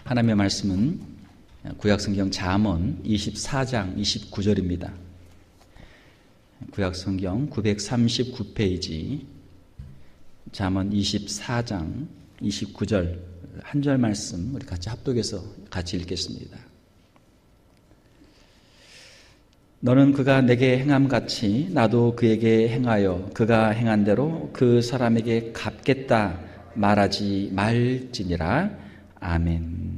하나님의 말씀은 구약성경 잠언 24장 29절입니다. 구약성경 939페이지 잠언 24장 29절 한 절 말씀 우리 같이 합독해서 같이 읽겠습니다. 너는 그가 내게 행함같이 나도 그에게 행하여 그가 행한 대로 그 사람에게 갚겠다 말하지 말지니라. 아멘.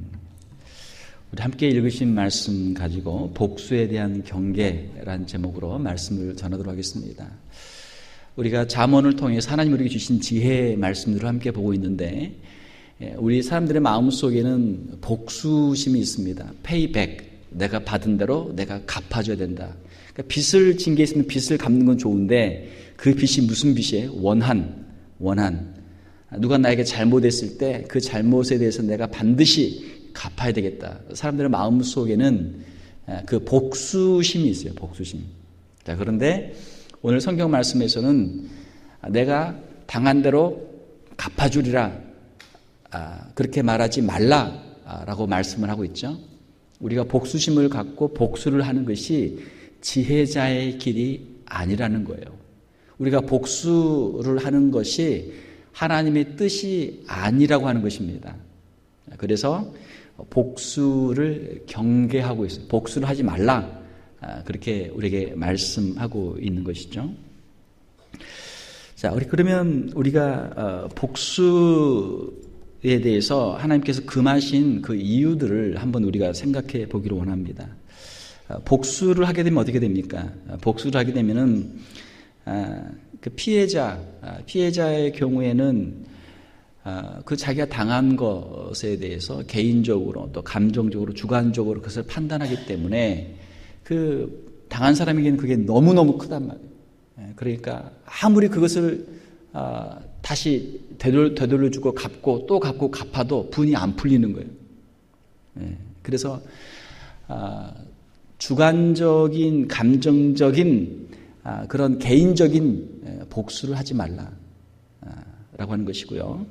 우리 함께 읽으신 말씀 가지고 복수에 대한 경계라는 제목으로 말씀을 전하도록 하겠습니다. 우리가 잠언을 통해서 하나님 우리에게 주신 지혜의 말씀들을 함께 보고 있는데 우리 사람들의 마음속에는 복수심이 있습니다. 페이백, 내가 받은 대로 내가 갚아줘야 된다. 그러니까 빚을 진 게 있으면 빚을 갚는 건 좋은데 그 빚이 무슨 빚이에요? 원한. 누가 나에게 잘못했을 때 그 잘못에 대해서 내가 반드시 갚아야 되겠다. 사람들의 마음속에는 그 복수심이 있어요. 복수심. 자, 그런데 오늘 성경 말씀에서는 내가 당한 대로 갚아주리라. 그렇게 말하지 말라라고 말씀을 하고 있죠. 우리가 복수심을 갖고 복수를 하는 것이 지혜자의 길이 아니라는 거예요. 우리가 복수를 하는 것이 하나님의 뜻이 아니라고 하는 것입니다. 그래서 복수를 경계하고 있어요. 복수를 하지 말라. 그렇게 우리에게 말씀하고 있는 것이죠. 자, 그러면 우리가 복수에 대해서 하나님께서 금하신 그 이유들을 한번 우리가 생각해 보기를 원합니다. 복수를 하게 되면 어떻게 됩니까? 복수를 하게 되면은 그 피해자의 경우에는 그 자기가 당한 것에 대해서 개인적으로 또 감정적으로 주관적으로 그것을 판단하기 때문에 그 당한 사람에게는 그게 너무너무 크단 말이에요. 그러니까 아무리 그것을 다시 되돌려주고 갚고 또 갚고 갚아도 분이 안 풀리는 거예요. 그래서 주관적인 감정적인 그런 개인적인 복수를 하지 말라 라고 하는 것이고요.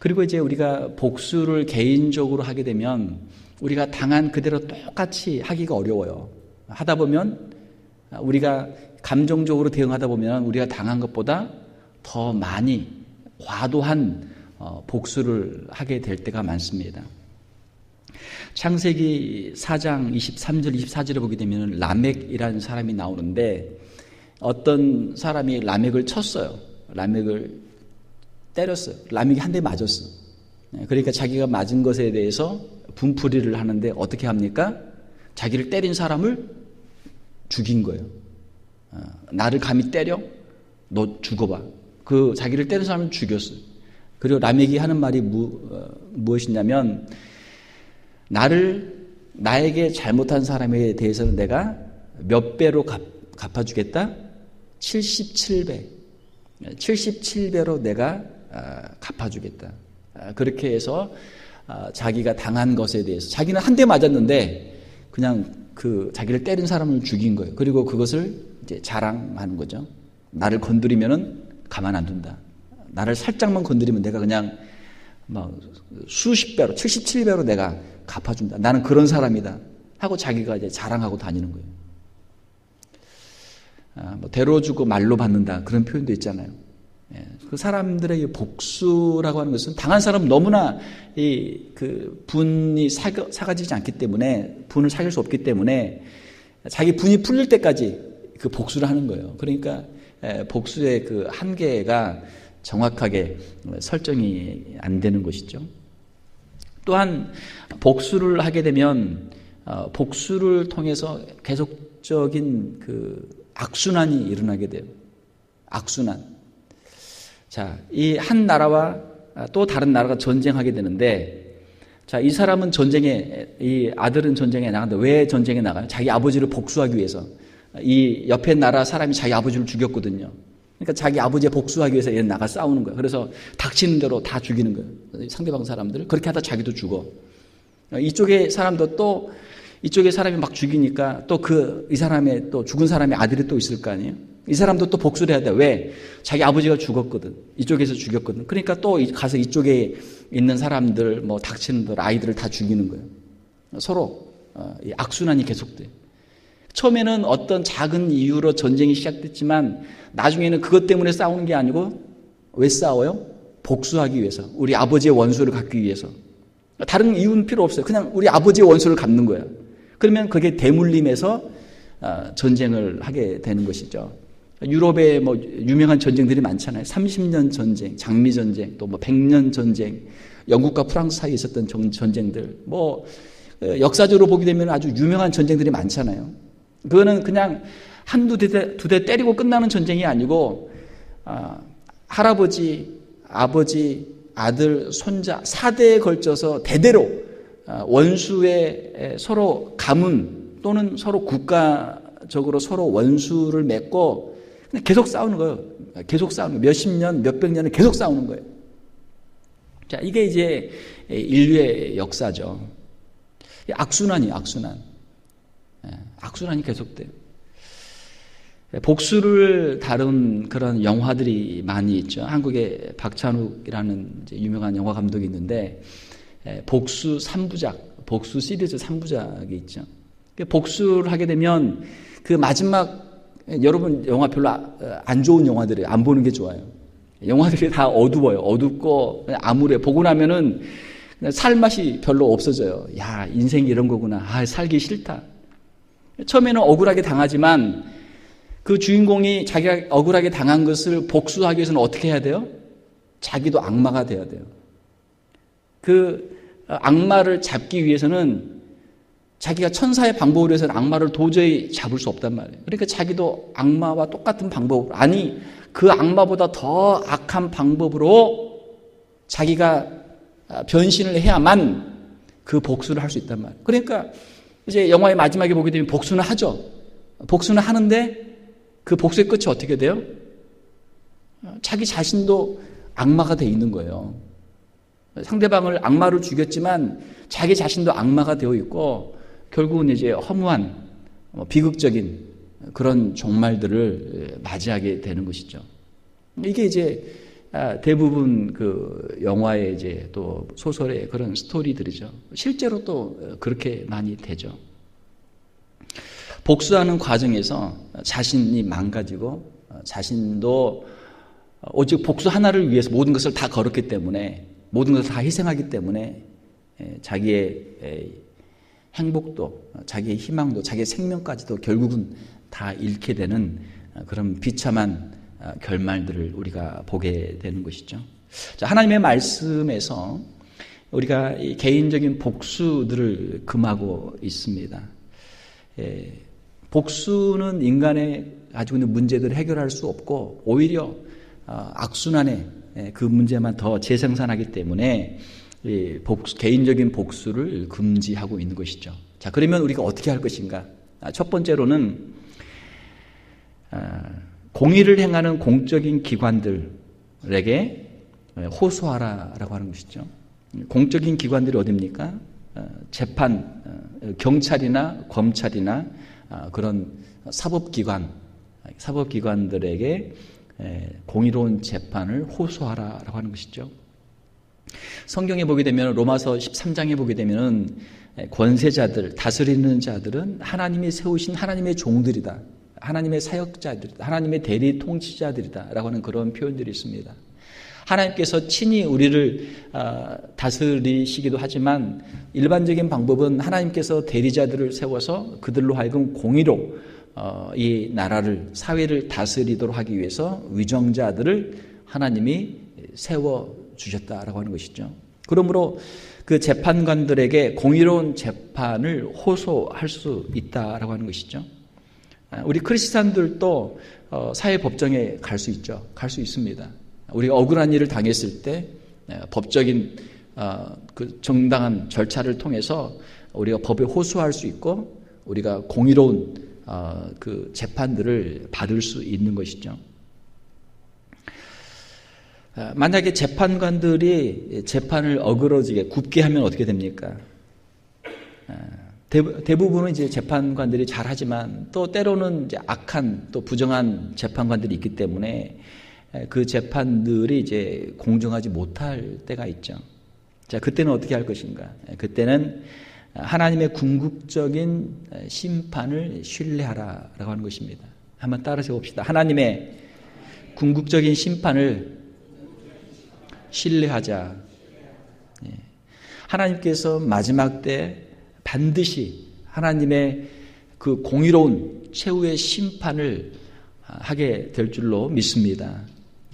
그리고 이제 우리가 복수를 개인적으로 하게 되면 우리가 당한 그대로 똑같이 하기가 어려워요. 하다 보면 우리가 감정적으로 대응하다 보면 우리가 당한 것보다 더 많이 과도한 복수를 하게 될 때가 많습니다. 창세기 4장 23절 24절을 보게 되면 라멕이라는 사람이 나오는데 어떤 사람이 라멕을 쳤어요. 라멕을 때렸어요. 라멕이 한 대 맞았어요. 그러니까 자기가 맞은 것에 대해서 분풀이를 하는데 어떻게 합니까? 자기를 때린 사람을 죽인 거예요. 나를 감히 때려? 너 죽어봐. 그 자기를 때린 사람을 죽였어요. 그리고 라멕이 하는 말이 무엇이냐면 나에게 잘못한 사람에 대해서는 내가 몇 배로 갚아주겠다? 77배. 77배로 내가 갚아주겠다. 그렇게 해서 자기가 당한 것에 대해서 자기는 한 대 맞았는데 그냥 그 자기를 때린 사람을 죽인 거예요. 그리고 그것을 이제 자랑하는 거죠. 나를 건드리면은 가만 안 둔다. 나를 살짝만 건드리면 내가 그냥 막 수십 배로 77배로 내가 갚아준다. 나는 그런 사람이다. 하고 자기가 이제 자랑하고 다니는 거예요. 뭐 대로 주고 말로 받는다. 그런 표현도 있잖아요. 그 사람들의 복수라고 하는 것은 당한 사람은 너무나 그 분이 사가지지 않기 때문에 분을 사귈 수 없기 때문에 자기 분이 풀릴 때까지 그 복수를 하는 거예요. 그러니까 복수의 그 한계가 정확하게 설정이 안 되는 것이죠. 또한 복수를 하게 되면 복수를 통해서 계속적인 그 악순환이 일어나게 돼요. 악순환. 자, 이 한 나라와 또 다른 나라가 전쟁하게 되는데, 자, 이 사람은 이 아들은 전쟁에 나간다. 왜 전쟁에 나가요? 자기 아버지를 복수하기 위해서. 이 옆에 나라 사람이 자기 아버지를 죽였거든요. 그러니까 자기 아버지에 복수하기 위해서 얘는 나가 싸우는 거예요. 그래서 닥치는 대로 다 죽이는 거예요. 상대방 사람들을. 그렇게 하다 자기도 죽어. 이쪽의 사람도 또 이쪽의 사람이 막 죽이니까 또 이 사람의 또 죽은 사람의 아들이 또 있을 거 아니에요? 이 사람도 또 복수를 해야 돼. 왜? 자기 아버지가 죽었거든. 이쪽에서 죽였거든. 그러니까 또 가서 이쪽에 있는 사람들, 뭐 닥치는 들, 아이들을 다 죽이는 거예요. 서로 이 악순환이 계속돼요. 처음에는 어떤 작은 이유로 전쟁이 시작됐지만 나중에는 그것 때문에 싸우는 게 아니고 왜 싸워요? 복수하기 위해서. 우리 아버지의 원수를 갚기 위해서. 다른 이유는 필요 없어요. 그냥 우리 아버지의 원수를 갚는 거예요. 그러면 그게 대물림에서 전쟁을 하게 되는 것이죠. 유럽에 뭐 유명한 전쟁들이 많잖아요. 30년 전쟁, 장미 전쟁, 또 뭐 100년 전쟁, 영국과 프랑스 사이에 있었던 전쟁들. 뭐 역사적으로 보게 되면 아주 유명한 전쟁들이 많잖아요. 그거는 그냥 한두 대 때리고 끝나는 전쟁이 아니고 할아버지, 아버지, 아들, 손자 4대에 걸쳐서 대대로 원수의 서로 가문 또는 서로 국가적으로 서로 원수를 맺고 계속 싸우는 거예요. 계속 싸우는 거예요. 몇십 년, 몇백 년을 계속 싸우는 거예요. 자, 이게 이제 인류의 역사죠. 악순환이에요, 악순환. 악순환이 계속돼요. 복수를 다룬 그런 영화들이 많이 있죠. 한국에 박찬욱이라는 이제 유명한 영화 감독이 있는데 복수 3부작, 복수 시리즈 3부작이 있죠. 복수를 하게 되면 그 마지막 여러분 영화 별로 안 좋은 영화들이에요. 안 보는 게 좋아요. 영화들이 다 어두워요. 어둡고 암울해. 보고 나면은 살 맛이 별로 없어져요. 야, 인생이 이런 거구나. 살기 싫다. 처음에는 억울하게 당하지만 그 주인공이 자기가 억울하게 당한 것을 복수하기 위해서는 어떻게 해야 돼요? 자기도 악마가 돼야 돼요. 그 악마를 잡기 위해서는 자기가 천사의 방법으로 해서는 악마를 도저히 잡을 수 없단 말이에요. 그러니까 자기도 악마와 똑같은 방법으로, 아니 그 악마보다 더 악한 방법으로 자기가 변신을 해야만 그 복수를 할 수 있단 말이에요. 그러니까 이제 영화의 마지막에 보게 되면 복수는 하죠. 복수는 하는데 그 복수의 끝이 어떻게 돼요? 자기 자신도 악마가 돼 있는 거예요. 상대방을 악마로 죽였지만 자기 자신도 악마가 되어 있고 결국은 이제 허무한 비극적인 그런 종말들을 맞이하게 되는 것이죠. 이게 이제 대부분 그 영화의 이제 또 소설의 그런 스토리들이죠. 실제로 또 그렇게 많이 되죠. 복수하는 과정에서 자신이 망가지고 자신도 오직 복수 하나를 위해서 모든 것을 다 걸었기 때문에 모든 것을 다 희생하기 때문에 자기의 행복도 자기의 희망도 자기의 생명까지도 결국은 다 잃게 되는 그런 비참한 결말들을 우리가 보게 되는 것이죠. 자, 하나님의 말씀에서 우리가 이 개인적인 복수들을 금하고 있습니다. 복수는 인간의 가지고 있는 문제들을 해결할 수 없고 오히려 악순환의 그 문제만 더 재생산하기 때문에 개인적인 복수를 금지하고 있는 것이죠. 자, 그러면 우리가 어떻게 할 것인가? 첫 번째로는 공의를 행하는 공적인 기관들에게 호소하라라고 하는 것이죠. 공적인 기관들이 어디입니까? 재판, 경찰이나 검찰이나 그런 사법기관들에게 공의로운 재판을 호소하라라고 하는 것이죠. 성경에 보게 되면 로마서 13장에 보게 되면 권세자들, 다스리는 자들은 하나님이 세우신 하나님의 종들이다. 하나님의 사역자들이다. 하나님의 대리 통치자들이다. 라고 하는 그런 표현들이 있습니다. 하나님께서 친히 우리를 다스리시기도 하지만 일반적인 방법은 하나님께서 대리자들을 세워서 그들로 하여금 공의로 이 나라를, 사회를 다스리도록 하기 위해서 위정자들을 하나님이 세워주셨다라고 하는 것이죠. 그러므로 그 재판관들에게 공의로운 재판을 호소할 수 있다라고 하는 것이죠. 우리 크리스찬들도 사회법정에 갈 수 있죠. 갈 수 있습니다. 우리가 억울한 일을 당했을 때 법적인 그 정당한 절차를 통해서 우리가 법에 호소할 수 있고 우리가 공의로운 그 재판들을 받을 수 있는 것이죠. 만약에 재판관들이 재판을 어그러지게 굽게 하면 어떻게 됩니까? 대부분은 이제 재판관들이 잘하지만 또 때로는 이제 악한 또 부정한 재판관들이 있기 때문에 그 재판들이 이제 공정하지 못할 때가 있죠. 자, 그때는 어떻게 할 것인가? 그때는 하나님의 궁극적인 심판을 신뢰하라라고 하는 것입니다. 한번 따라서 봅시다. 하나님의 궁극적인 심판을 신뢰하자. 하나님께서 마지막 때 반드시 하나님의 그 공의로운 최후의 심판을 하게 될 줄로 믿습니다.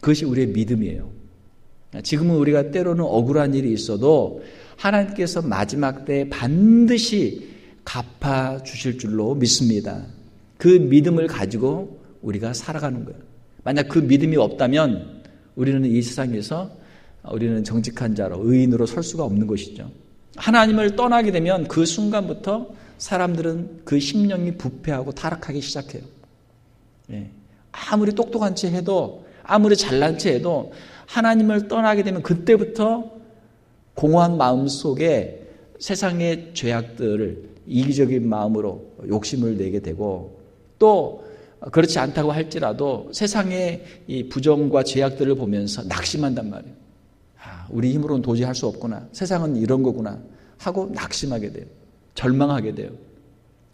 그것이 우리의 믿음이에요. 지금은 우리가 때로는 억울한 일이 있어도 하나님께서 마지막 때 반드시 갚아 주실 줄로 믿습니다. 그 믿음을 가지고 우리가 살아가는 거예요. 만약 그 믿음이 없다면 우리는 이 세상에서 우리는 정직한 자로 의인으로 설 수가 없는 것이죠. 하나님을 떠나게 되면 그 순간부터 사람들은 그 심령이 부패하고 타락하기 시작해요. 아무리 똑똑한 채 해도 아무리 잘난 채 해도 하나님을 떠나게 되면 그때부터 공허한 마음 속에 세상의 죄악들을 이기적인 마음으로 욕심을 내게 되고 또 그렇지 않다고 할지라도 세상의 이 부정과 죄악들을 보면서 낙심한단 말이에요. 우리 힘으로는 도저히 할 수 없구나. 세상은 이런 거구나 하고 낙심하게 돼요. 절망하게 돼요.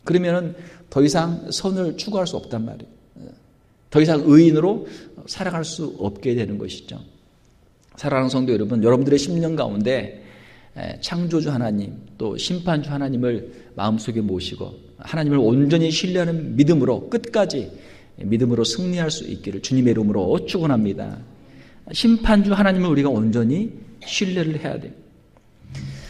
그러면은 더 이상 선을 추구할 수 없단 말이에요. 더 이상 의인으로 살아갈 수 없게 되는 것이죠. 사랑하는 성도 여러분, 여러분들의 심령 가운데 창조주 하나님 또 심판주 하나님을 마음속에 모시고 하나님을 온전히 신뢰하는 믿음으로 끝까지 믿음으로 승리할 수 있기를 주님의 이름으로 축원합니다. 심판주 하나님을 우리가 온전히 신뢰를 해야 돼요.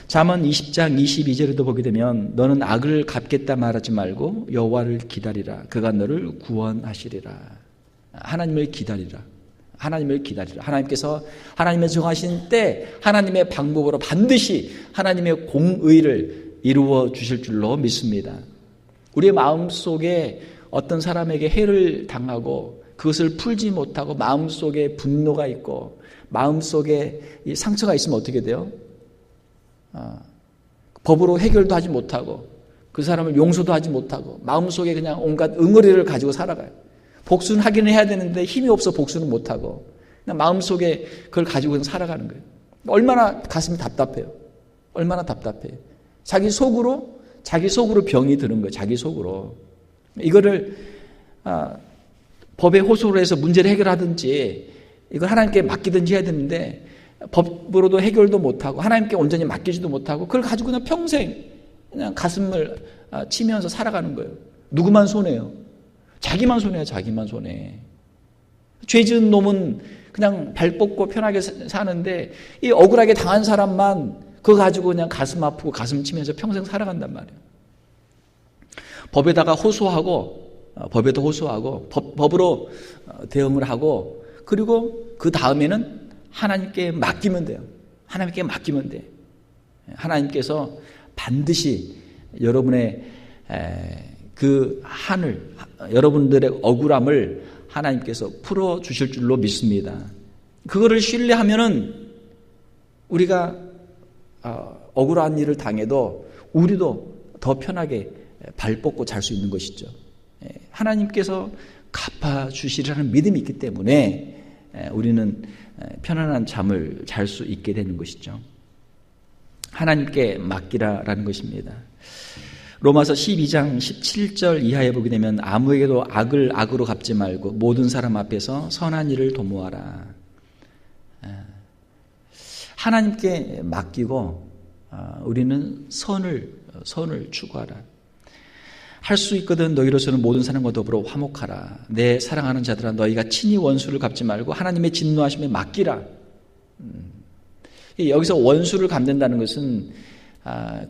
잠언 20장 22절에도 보게 되면 너는 악을 갚겠다 말하지 말고 여호와를 기다리라. 그가 너를 구원하시리라. 하나님을 기다리라. 하나님을 기다리라. 하나님께서 하나님의 정하신 때 하나님의 방법으로 반드시 하나님의 공의를 이루어 주실 줄로 믿습니다. 우리의 마음속에 어떤 사람에게 해를 당하고 그것을 풀지 못하고 마음속에 분노가 있고 마음속에 이 상처가 있으면 어떻게 돼요? 법으로 해결도 하지 못하고 그 사람을 용서도 하지 못하고 마음속에 그냥 온갖 응어리를 가지고 살아가요. 복수는 하기는 해야 되는데 힘이 없어 복수는 못하고 그냥 마음속에 그걸 가지고 그냥 살아가는 거예요. 얼마나 가슴이 답답해요. 얼마나 답답해요. 자기 속으로 병이 드는 거예요. 자기 속으로. 이거를 법에 호소를 해서 문제를 해결하든지 이걸 하나님께 맡기든지 해야 되는데 법으로도 해결도 못하고 하나님께 온전히 맡기지도 못하고 그걸 가지고 그냥 평생 그냥 가슴을 치면서 살아가는 거예요. 누구만 손해요? 자기만 손해요. 자기만 손해. 죄 지은 놈은 그냥 발 뻗고 편하게 사는데 이 억울하게 당한 사람만 그거 가지고 그냥 가슴 아프고 가슴 치면서 평생 살아간단 말이에요. 법에다가 호소하고 법에도 호소하고 법으로 대응을 하고 그리고 그 다음에는 하나님께 맡기면 돼요. 하나님께 맡기면 돼. 하나님께서 반드시 여러분의 그 한을 여러분들의 억울함을 하나님께서 풀어주실 줄로 믿습니다. 그거를 신뢰하면은 우리가 억울한 일을 당해도 우리도 더 편하게 발 뻗고 잘 수 있는 것이죠. 하나님께서 갚아주시리라는 믿음이 있기 때문에 우리는 편안한 잠을 잘 수 있게 되는 것이죠. 하나님께 맡기라라는 것입니다. 로마서 12장 17절 이하에 보게 되면 아무에게도 악을 악으로 갚지 말고 모든 사람 앞에서 선한 일을 도모하라. 하나님께 맡기고 우리는 선을 추구하라. 할 수 있거든 너희로서는 모든 사람과 더불어 화목하라. 내 사랑하는 자들아 너희가 친히 원수를 갚지 말고 하나님의 진노하심에 맡기라. 여기서 원수를 갚는다는 것은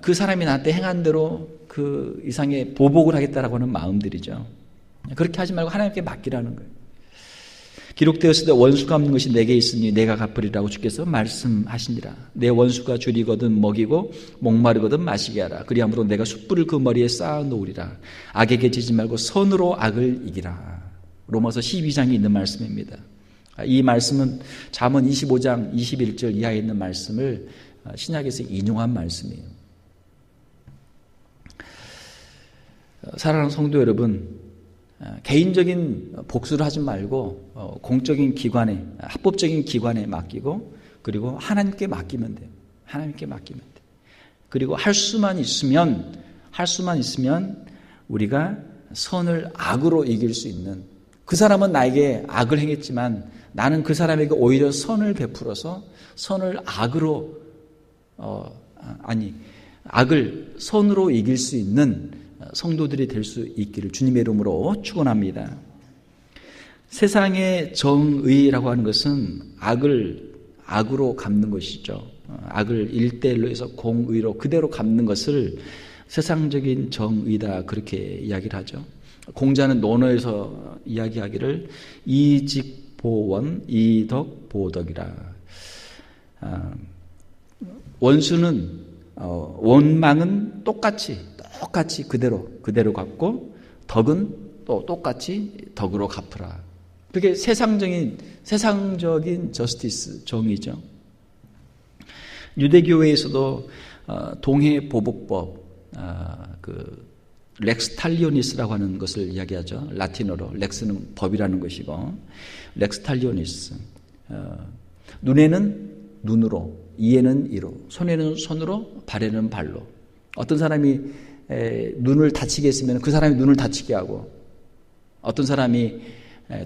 그 사람이 나한테 행한 대로 그 이상의 보복을 하겠다라고 하는 마음들이죠. 그렇게 하지 말고 하나님께 맡기라는 거예요. 기록되었을 때 원수 갚는 것이 내게 있으니 내가 갚으리라고 주께서 말씀하시니라. 내 원수가 줄이거든 먹이고 목마르거든 마시게 하라. 그리함으로 내가 숯불을 그 머리에 쌓아 놓으리라. 악에게 지지 말고 선으로 악을 이기라. 로마서 12장에 있는 말씀입니다. 이 말씀은 잠언 25장 21절 이하에 있는 말씀을 신약에서 인용한 말씀이에요. 사랑하는 성도 여러분, 개인적인 복수를 하지 말고 공적인 기관에 합법적인 기관에 맡기고 그리고 하나님께 맡기면 돼요. 하나님께 맡기면 돼. 그리고 할 수만 있으면 우리가 선을 악으로 이길 수 있는, 그 사람은 나에게 악을 행했지만 나는 그 사람에게 오히려 선을 베풀어서 선을 악으로 악을 선으로 이길 수 있는 성도들이 될 수 있기를 주님의 이름으로 축원합니다. 세상의 정의라고 하는 것은 악을 악으로 갚는 것이죠. 악을 1대1로 해서 공의로 그대로 갚는 것을 세상적인 정의다, 그렇게 이야기를 하죠. 공자는 논어에서 이야기하기를 이직보원 이덕보덕이라. 원수는 원망은 똑같이 그대로 갚고 덕은 또 똑같이 덕으로 갚으라. 그게 세상적인 저스티스, 정의죠. 유대교회에서도 동해보복법, 그 렉스 탈리오니스라고 하는 것을 이야기하죠. 라틴어로 렉스는 법이라는 것이고, 렉스 탈리오니스. 눈에는 눈으로, 이에는 이로, 손에는 손으로, 발에는 발로. 어떤 사람이 눈을 다치게 했으면 그 사람이 눈을 다치게 하고, 어떤 사람이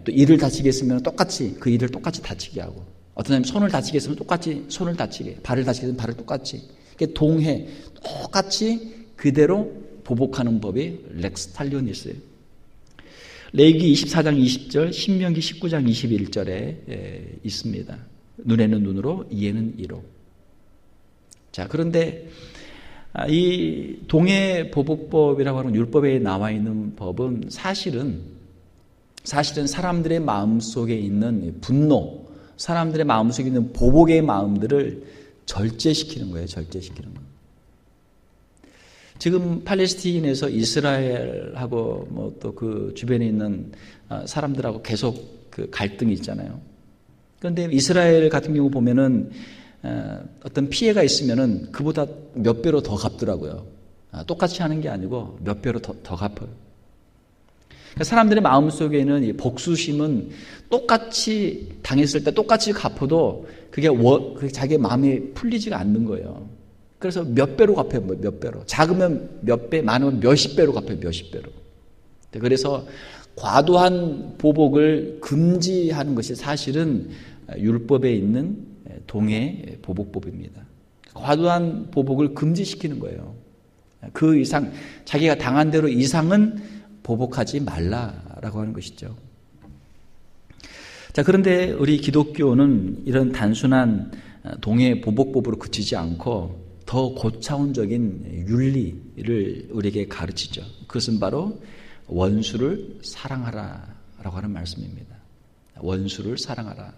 또 이를 다치게 했으면 똑같이 그 이를 똑같이 다치게 하고, 어떤 사람이 손을 다치게 했으면 똑같이 손을 다치게, 발을 다치게 했으면 발을 똑같이. 동해 똑같이 그대로 보복하는 법이 렉스 탈리오니스예요. 레위기 24장 20절, 신명기 19장 21절에 있습니다. 눈에는 눈으로, 이에는 이로. 자, 그런데 이 동해보복법이라고 하는 율법에 나와 있는 법은 사실은 사람들의 마음속에 있는 분노, 사람들의 마음속에 있는 보복의 마음들을 절제시키는 거예요. 절제시키는 거예요. 지금 팔레스타인에서 이스라엘하고 뭐 또 그 주변에 있는 사람들하고 계속 그 갈등이 있잖아요. 그런데 이스라엘 같은 경우 보면은 어떤 피해가 있으면은 그보다 몇 배로 더 갚더라고요. 똑같이 하는 게 아니고 몇 배로 더 갚아요. 그러니까 사람들의 마음속에는 이 복수심은 똑같이 당했을 때 똑같이 갚아도 그게 자기의 마음에 풀리지가 않는 거예요. 그래서 몇 배로 갚아요. 몇 배로. 작으면 몇 배, 많으면 몇십 배로 갚아요. 몇십 배로. 그래서 과도한 보복을 금지하는 것이 사실은 율법에 있는 동해 보복법입니다. 과도한 보복을 금지시키는 거예요. 그 이상, 자기가 당한 대로 이상은 보복하지 말라라고 하는 것이죠. 자, 그런데 우리 기독교는 이런 단순한 동해 보복법으로 그치지 않고 더 고차원적인 윤리를 우리에게 가르치죠. 그것은 바로 원수를 사랑하라라고 하는 말씀입니다. 원수를 사랑하라.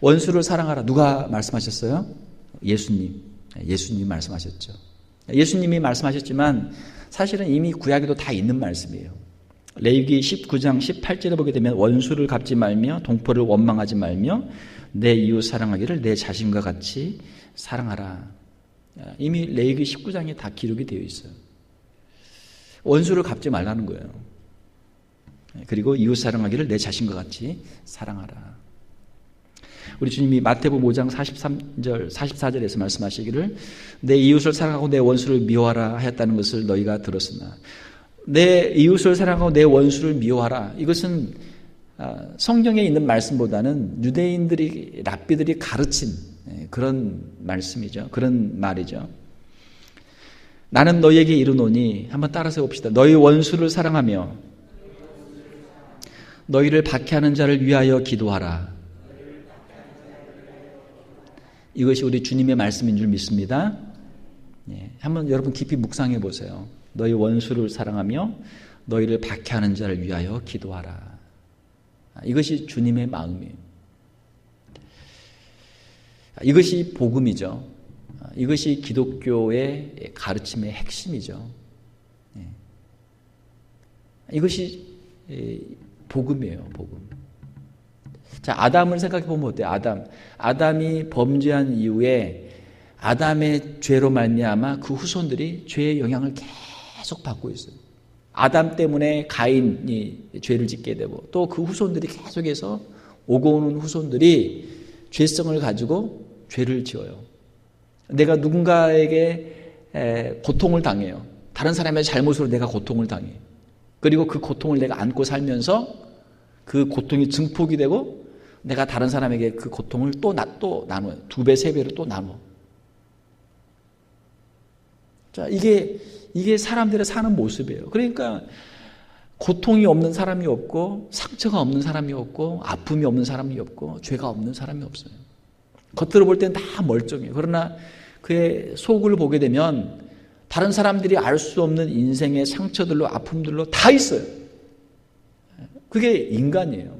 원수를 사랑하라. 누가 말씀하셨어요? 예수님이 말씀하셨죠. 예수님이 말씀하셨지만 사실은 이미 구약에도 다 있는 말씀이에요. 레위기 19장 18절에 보게 되면 원수를 갚지 말며 동포를 원망하지 말며 내 이웃 사랑하기를 내 자신과 같이 사랑하라. 이미 레위기 19장에 다 기록이 되어 있어요. 원수를 갚지 말라는 거예요. 그리고 이웃 사랑하기를 내 자신과 같이 사랑하라. 우리 주님이 마태복음 5장 43절, 44절에서 말씀하시기를 내 이웃을 사랑하고 내 원수를 미워하라 하였다는 것을 너희가 들었으나, 내 이웃을 사랑하고 내 원수를 미워하라. 이것은 성경에 있는 말씀보다는 유대인들이, 랍비들이 가르친 그런 말씀이죠. 그런 말이죠. 나는 너희에게 이르노니, 한번 따라서 봅시다. 너희 원수를 사랑하며 너희를 박해하는 자를 위하여 기도하라. 이것이 우리 주님의 말씀인 줄 믿습니다. 한번 여러분 깊이 묵상해 보세요. 너희 원수를 사랑하며 너희를 박해하는 자를 위하여 기도하라. 이것이 주님의 마음이에요. 이것이 복음이죠. 이것이 기독교의 가르침의 핵심이죠. 이것이 복음이에요. 복음. 자, 아담을 생각해 보면 어때요? 아담이 범죄한 이후에 아담의 죄로 말미암아 그 후손들이 죄의 영향을 계속 받고 있어요. 아담 때문에 가인이 죄를 짓게 되고, 또 그 후손들이 계속해서 오고 오는 후손들이 죄성을 가지고 죄를 지어요. 내가 누군가에게 고통을 당해요. 다른 사람의 잘못으로 내가 고통을 당해. 그리고 그 고통을 내가 안고 살면서 그 고통이 증폭이 되고 내가 다른 사람에게 그 고통을 또 나눠요. 2배, 3배로 또 나눠. 자, 이게 사람들의 사는 모습이에요. 그러니까 고통이 없는 사람이 없고 상처가 없는 사람이 없고 아픔이 없는 사람이 없고 죄가 없는 사람이 없어요. 겉으로 볼 때는 다 멀쩡해요. 그러나 그의 속을 보게 되면 다른 사람들이 알 수 없는 인생의 상처들로 아픔들로 다 있어요. 그게 인간이에요.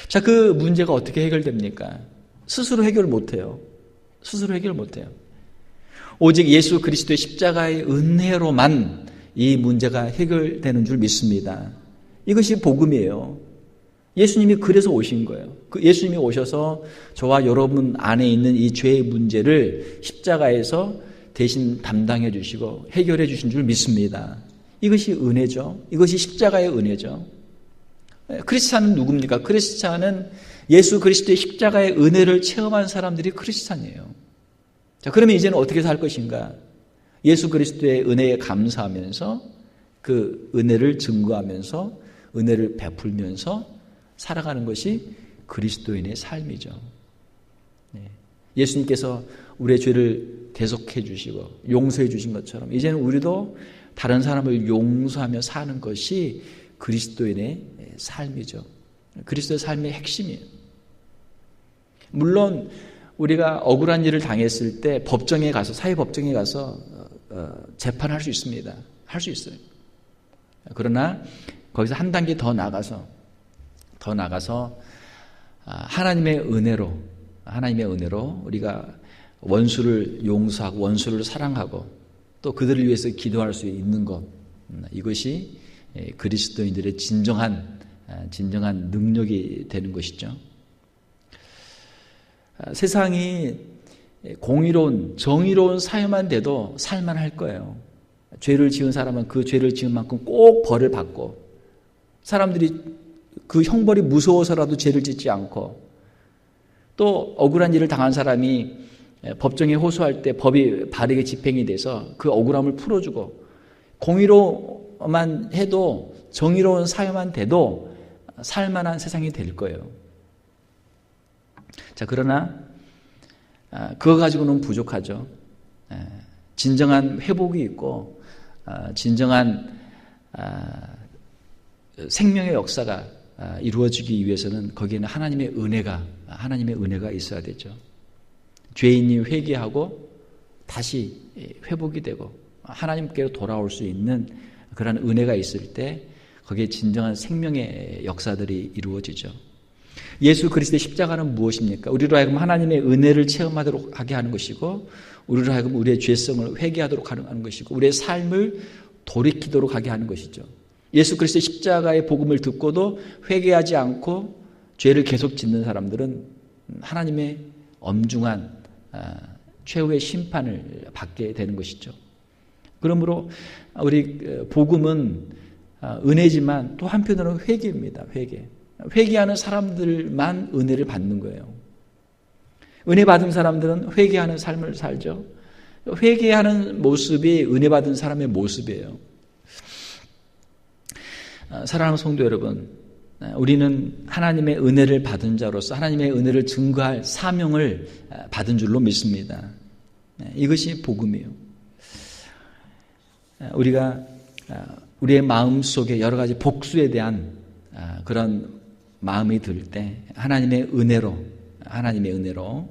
자, 그 문제가 어떻게 해결됩니까? 스스로 해결 못해요. 스스로 해결 못해요. 오직 예수 그리스도의 십자가의 은혜로만 이 문제가 해결되는 줄 믿습니다. 이것이 복음이에요. 예수님이 그래서 오신 거예요. 예수님이 오셔서 저와 여러분 안에 있는 이 죄의 문제를 십자가에서 대신 담당해 주시고 해결해 주신 줄 믿습니다. 이것이 은혜죠. 이것이 십자가의 은혜죠. 크리스찬은 누굽니까? 크리스찬은 예수 그리스도의 십자가의 은혜를 체험한 사람들이 크리스찬이에요. 자, 그러면 이제는 어떻게 살 것인가? 예수 그리스도의 은혜에 감사하면서 그 은혜를 증거하면서 은혜를 베풀면서 살아가는 것이 그리스도인의 삶이죠. 예수님께서 우리의 죄를 대속해 주시고 용서해 주신 것처럼 이제는 우리도 다른 사람을 용서하며 사는 것이 그리스도인의 삶이죠. 그리스도의 삶의 핵심이에요. 물론 우리가 억울한 일을 당했을 때 법정에 가서 사회법정에 가서 재판할 수 있습니다. 할 수 있어요. 그러나 거기서 한 단계 더 나가서 하나님의 은혜로 우리가 원수를 용서하고 원수를 사랑하고 또 그들을 위해서 기도할 수 있는 것, 이것이 그리스도인들의 진정한 능력이 되는 것이죠. 세상이 공의로운 정의로운 사회만 돼도 살만할 거예요. 죄를 지은 사람은 그 죄를 지은 만큼 꼭 벌을 받고 사람들이 그 형벌이 무서워서라도 죄를 짓지 않고 또 억울한 일을 당한 사람이 법정에 호소할 때 법이 바르게 집행이 돼서 그 억울함을 풀어주고 공의로만 해도 정의로운 사회만 돼도 살만한 세상이 될 거예요. 자, 그러나 그거 가지고는 부족하죠. 진정한 회복이 있고 진정한 생명의 역사가 이루어지기 위해서는 거기에는 하나님의 은혜가 있어야 되죠. 죄인이 회개하고 다시 회복이 되고 하나님께로 돌아올 수 있는 그런 은혜가 있을 때 거기에 진정한 생명의 역사들이 이루어지죠. 예수 그리스도의 십자가는 무엇입니까? 우리로 하여금 하나님의 은혜를 체험하도록 하게 하는 것이고 우리로 하여금 우리의 죄성을 회개하도록 하는 것이고 우리의 삶을 돌이키도록 하게 하는 것이죠. 예수 그리스도의 십자가의 복음을 듣고도 회개하지 않고 죄를 계속 짓는 사람들은 하나님의 엄중한 최후의 심판을 받게 되는 것이죠. 그러므로 우리 복음은 은혜지만 또 한편으로는 회개입니다. 회개하는 사람들만 은혜를 받는 거예요. 은혜 받은 사람들은 회개하는 삶을 살죠. 회개하는 모습이 은혜 받은 사람의 모습이에요. 사랑하는 성도 여러분, 우리는 하나님의 은혜를 받은 자로서 하나님의 은혜를 증거할 사명을 받은 줄로 믿습니다. 이것이 복음이에요. 우리가 우리의 마음 속에 여러 가지 복수에 대한 그런 마음이 들 때 하나님의 은혜로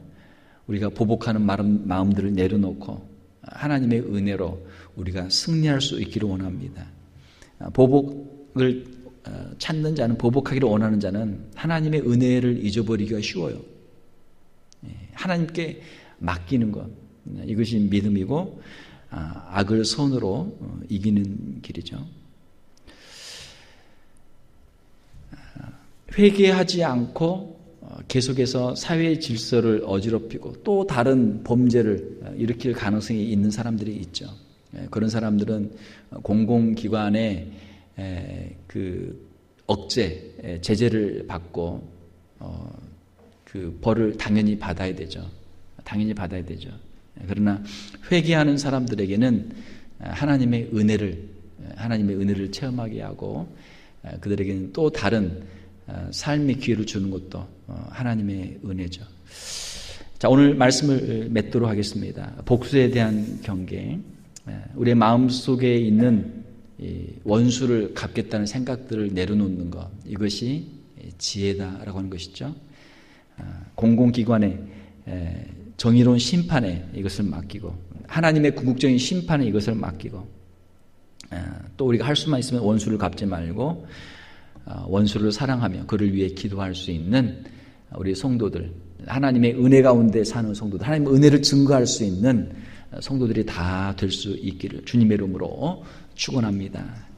우리가 보복하는 마음들을 내려놓고 하나님의 은혜로 우리가 승리할 수 있기를 원합니다. 보복을 찾는 자는, 보복하기를 원하는 자는 하나님의 은혜를 잊어버리기가 쉬워요. 하나님께 맡기는 것, 이것이 믿음이고 악을 선으로 이기는 길이죠. 회개하지 않고 계속해서 사회의 질서를 어지럽히고 또 다른 범죄를 일으킬 가능성이 있는 사람들이 있죠. 그런 사람들은 공공기관에 그 제재를 받고 그 벌을 당연히 받아야 되죠. 당연히 받아야 되죠. 그러나 회개하는 사람들에게는 하나님의 은혜를 체험하게 하고 그들에게는 또 다른 삶의 기회를 주는 것도 하나님의 은혜죠. 자, 오늘 말씀을 맺도록 하겠습니다. 복수에 대한 경계. 우리의 마음속에 있는 원수를 갚겠다는 생각들을 내려놓는 것, 이것이 지혜다라고 하는 것이죠. 공공기관에 정의로운 심판에 이것을 맡기고 하나님의 궁극적인 심판에 이것을 맡기고 또 우리가 할 수만 있으면 원수를 갚지 말고 원수를 사랑하며 그를 위해 기도할 수 있는 우리 성도들, 하나님의 은혜 가운데 사는 성도들, 하나님의 은혜를 증거할 수 있는 성도들이 다 될 수 있기를 주님의 이름으로 축원합니다.